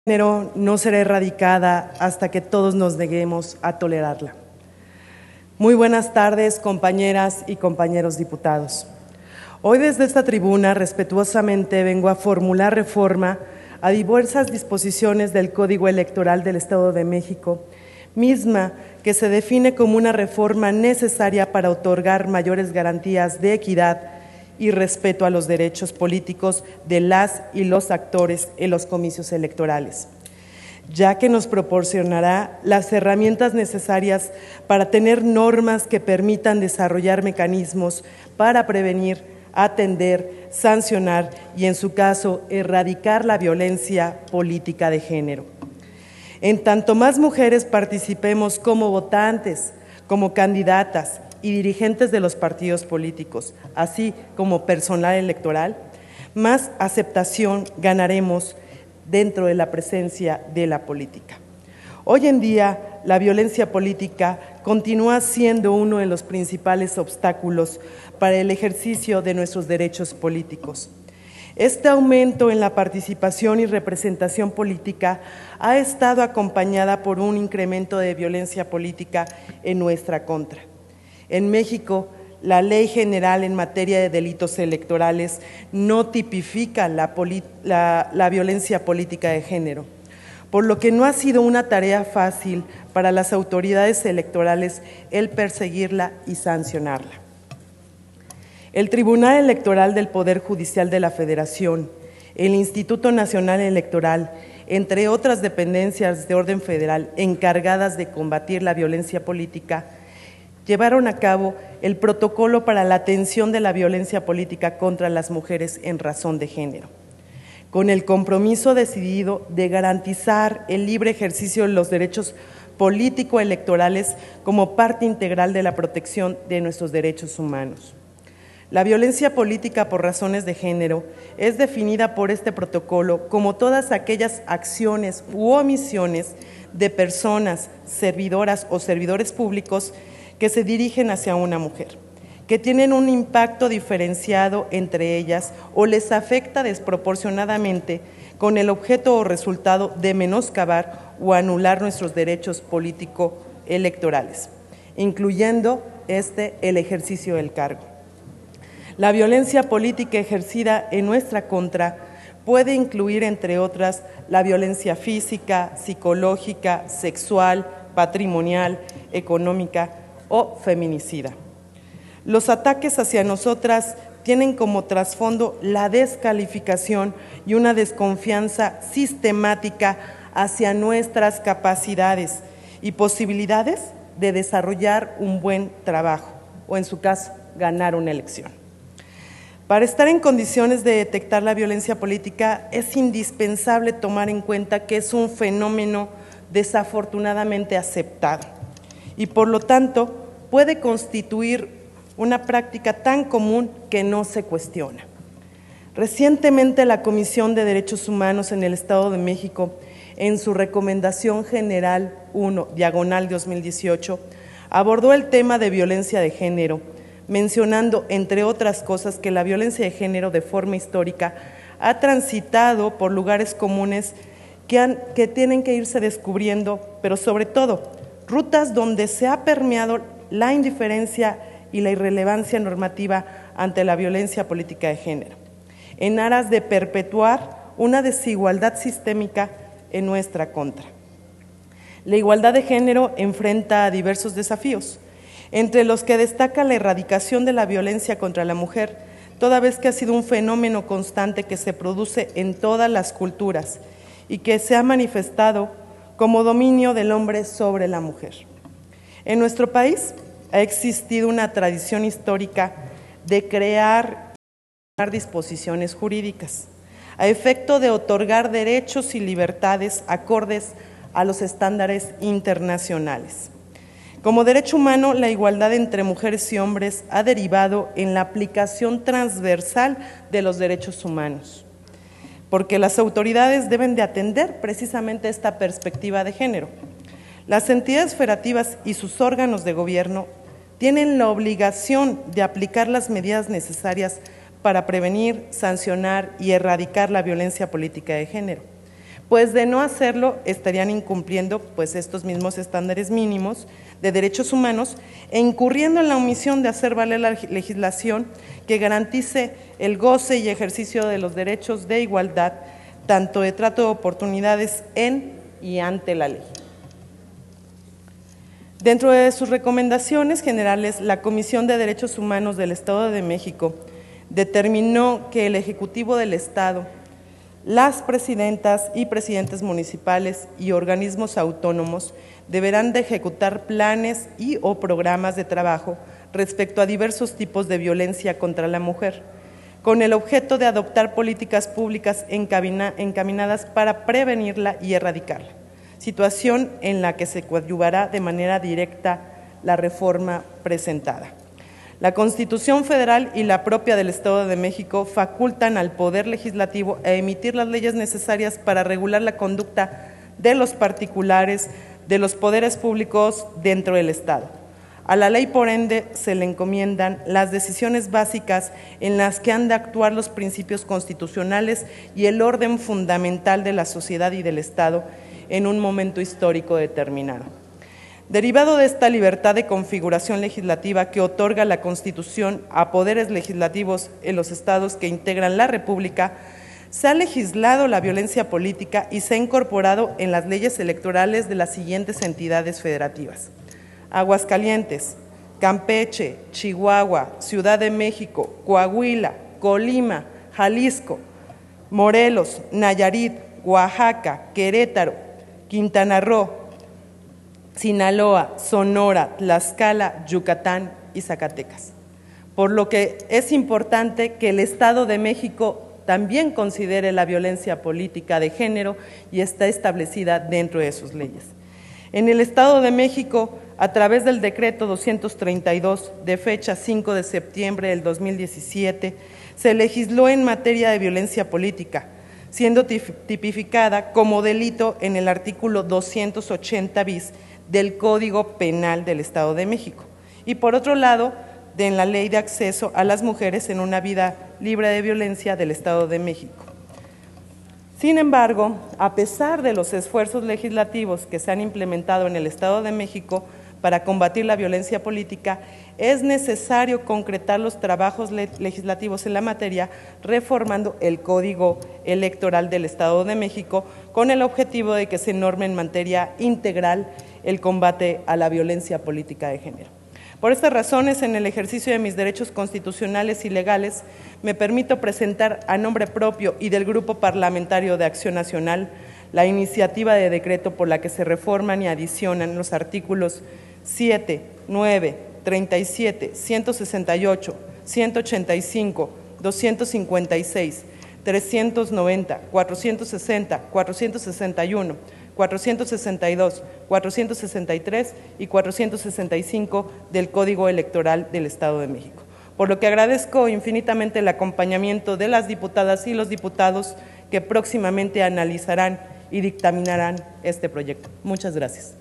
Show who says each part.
Speaker 1: Género no será erradicada hasta que todos nos neguemos a tolerarla. Muy buenas tardes, compañeras y compañeros diputados. Hoy desde esta tribuna respetuosamente vengo a formular reforma a diversas disposiciones del Código Electoral del Estado de México, misma que se define como una reforma necesaria para otorgar mayores garantías de equidad y respeto a los derechos políticos de las y los actores en los comicios electorales, ya que nos proporcionará las herramientas necesarias para tener normas que permitan desarrollar mecanismos para prevenir, atender, sancionar y, en su caso, erradicar la violencia política de género. En tanto más mujeres participemos como votantes, como candidatas y dirigentes de los partidos políticos, así como personal electoral, más aceptación ganaremos dentro de la presencia de la política. Hoy en día, la violencia política continúa siendo uno de los principales obstáculos para el ejercicio de nuestros derechos políticos. Este aumento en la participación y representación política ha estado acompañada por un incremento de violencia política en nuestra contra. En México, la Ley General en materia de delitos electorales no tipifica la violencia política de género, por lo que no ha sido una tarea fácil para las autoridades electorales el perseguirla y sancionarla. El Tribunal Electoral del Poder Judicial de la Federación, el Instituto Nacional Electoral, entre otras dependencias de orden federal encargadas de combatir la violencia política, llevaron a cabo el protocolo para la atención de la violencia política contra las mujeres en razón de género, con el compromiso decidido de garantizar el libre ejercicio de los derechos político-electorales como parte integral de la protección de nuestros derechos humanos. La violencia política por razones de género es definida por este protocolo como todas aquellas acciones u omisiones de personas, servidoras o servidores públicos que se dirigen hacia una mujer, que tienen un impacto diferenciado entre ellas o les afecta desproporcionadamente con el objeto o resultado de menoscabar o anular nuestros derechos político-electorales, incluyendo el ejercicio del cargo. La violencia política ejercida en nuestra contra puede incluir, entre otras, la violencia física, psicológica, sexual, patrimonial, económica o feminicida. Los ataques hacia nosotras tienen como trasfondo la descalificación y una desconfianza sistemática hacia nuestras capacidades y posibilidades de desarrollar un buen trabajo o, en su caso, ganar una elección. Para estar en condiciones de detectar la violencia política es indispensable tomar en cuenta que es un fenómeno desafortunadamente aceptado y, por lo tanto, puede constituir una práctica tan común que no se cuestiona. Recientemente, la Comisión de Derechos Humanos en el Estado de México, en su Recomendación General 1/2018, abordó el tema de violencia de género, mencionando, entre otras cosas, que la violencia de género de forma histórica ha transitado por lugares comunes que tienen que irse descubriendo, pero sobre todo, rutas donde se ha permeado la indiferencia y la irrelevancia normativa ante la violencia política de género, en aras de perpetuar una desigualdad sistémica en nuestra contra. La igualdad de género enfrenta a diversos desafíos, entre los que destaca la erradicación de la violencia contra la mujer, toda vez que ha sido un fenómeno constante que se produce en todas las culturas y que se ha manifestado como dominio del hombre sobre la mujer. En nuestro país ha existido una tradición histórica de crear disposiciones jurídicas a efecto de otorgar derechos y libertades acordes a los estándares internacionales. Como derecho humano, la igualdad entre mujeres y hombres ha derivado en la aplicación transversal de los derechos humanos, porque las autoridades deben de atender precisamente esta perspectiva de género. Las entidades federativas y sus órganos de gobierno tienen la obligación de aplicar las medidas necesarias para prevenir, sancionar y erradicar la violencia política de género, pues de no hacerlo estarían incumpliendo pues estos mismos estándares mínimos de derechos humanos e incurriendo en la omisión de hacer valer la legislación que garantice el goce y ejercicio de los derechos de igualdad, tanto de trato de oportunidades en y ante la ley. Dentro de sus recomendaciones generales, la Comisión de Derechos Humanos del Estado de México determinó que el Ejecutivo del Estado, las presidentas y presidentes municipales y organismos autónomos deberán de ejecutar planes y o programas de trabajo respecto a diversos tipos de violencia contra la mujer, con el objeto de adoptar políticas públicas encaminadas para prevenirla y erradicarla, situación en la que se coadyuvará de manera directa la reforma presentada. La Constitución Federal y la propia del Estado de México facultan al Poder Legislativo a emitir las leyes necesarias para regular la conducta de los particulares, de los poderes públicos dentro del Estado. A la ley, por ende, se le encomiendan las decisiones básicas en las que han de actuar los principios constitucionales y el orden fundamental de la sociedad y del Estado en un momento histórico determinado. Derivado de esta libertad de configuración legislativa que otorga la Constitución a poderes legislativos en los estados que integran la República, se ha legislado la violencia política y se ha incorporado en las leyes electorales de las siguientes entidades federativas: Aguascalientes, Campeche, Chihuahua, Ciudad de México, Coahuila, Colima, Jalisco, Morelos, Nayarit, Oaxaca, Querétaro, Quintana Roo, Sinaloa, Sonora, Tlaxcala, Yucatán y Zacatecas. Por lo que es importante que el Estado de México también considere la violencia política de género y está establecida dentro de sus leyes. En el Estado de México, a través del decreto 232 de fecha 5 de septiembre del 2017, se legisló en materia de violencia política, siendo tipificada como delito en el artículo 280 bis del Código Penal del Estado de México. Y por otro lado, en la Ley de Acceso a las Mujeres en una Vida Libre de Violencia del Estado de México. Sin embargo, a pesar de los esfuerzos legislativos que se han implementado en el Estado de México para combatir la violencia política, es necesario concretar los trabajos legislativos en la materia, reformando el Código Electoral del Estado de México con el objetivo de que se norme en materia integral el combate a la violencia política de género. Por estas razones, en el ejercicio de mis derechos constitucionales y legales, me permito presentar a nombre propio y del Grupo Parlamentario de Acción Nacional la iniciativa de decreto por la que se reforman y adicionan los artículos 7, 9, 37, 168, 185, 256, 390, 460, 461, 462, 463 y 465 del Código Electoral del Estado de México. Por lo que agradezco infinitamente el acompañamiento de las diputadas y los diputados que próximamente analizarán y dictaminarán este proyecto. Muchas gracias.